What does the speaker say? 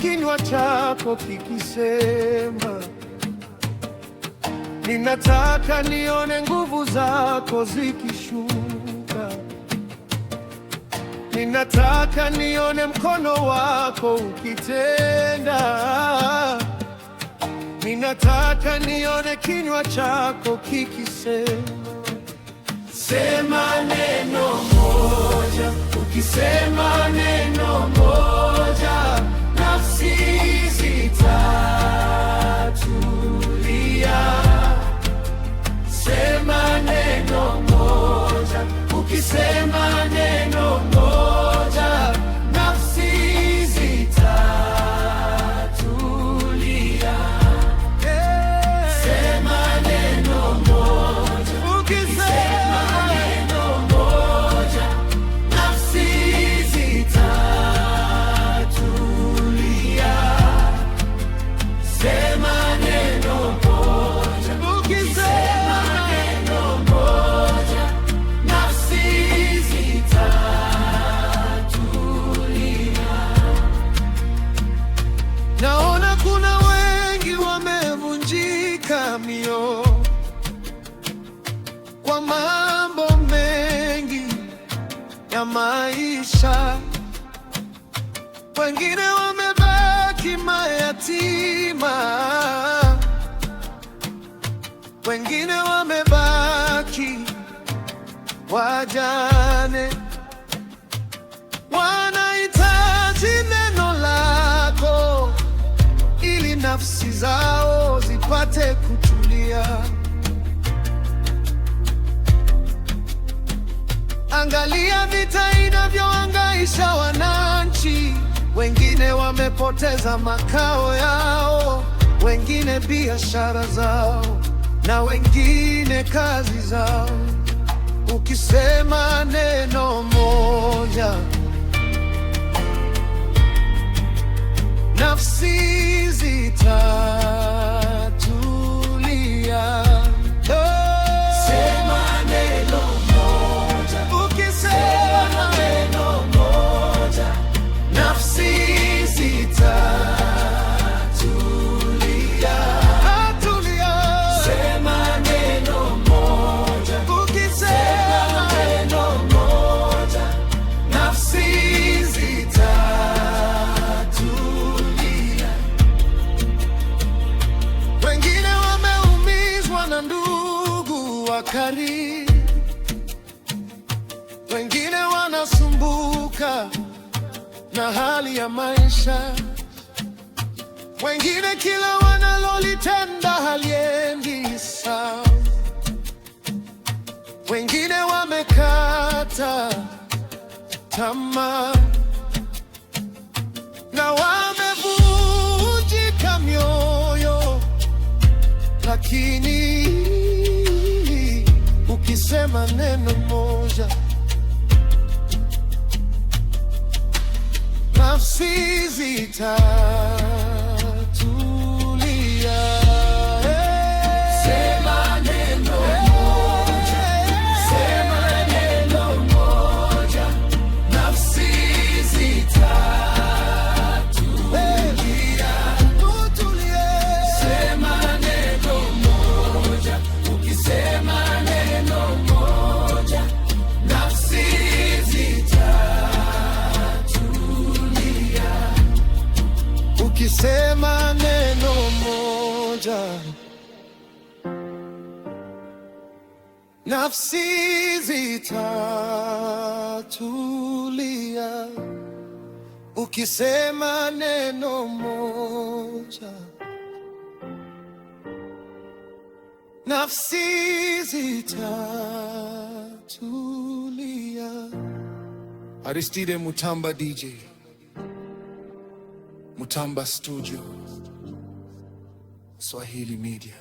kinywa chako kikisema, ninataka nione nguvu zako zikishuka. Ninataka nione mkono wako ukitenda. Ninataka nione kinywa chako kikisema. Sema neno moja, ukisema neno moja, nafsi zitatulia. Sema neno moja, ukisema neno moja, nafsi zitatulia. Sema neno moja, ukisema neno moja, nafsi zitatulia. Sema neno moja, ukisema neno moja, nafsi zitatulia. Naona kuna wengi wamevunjika mioyo kwa mambo mengi ya maisha. Wengine wamebaki mayatima, wengine wamebaki wajane. Wanahitaji neno lako ili nafsi zao zipate kutulia. Angalia vita inavyohangaisha wananchi. Wengine wamepoteza makao yao, wengine biashara zao, na wengine kazi zao. Ukisema neno moja, nafsi zitatulia. Sema neno moja, ukisema neno moja, nafsi zitatulia. Sema neno moja, ukisema neno moja, nafsi zitatulia. Wengine wameumizwa na ndugu wa karibu, wengine wanasumbuka na hali ya maisha, wengine kila wanalolitenda haliendi sawa, wengine wamekata tamaa na wamevunjika mioyo. Lakini ukisema neno moja, nafsi zitatulia. Sema neno moja, sema neno moja, nafsi zitatulia. Sema neno moja, ukisema neno moja, nafsi ukisema neno moja, nafsi zitatulia. Ukisema neno moja, nafsi zitatulia. Aristide Mutamba DJ, Mutamba Studio, Swahili Media.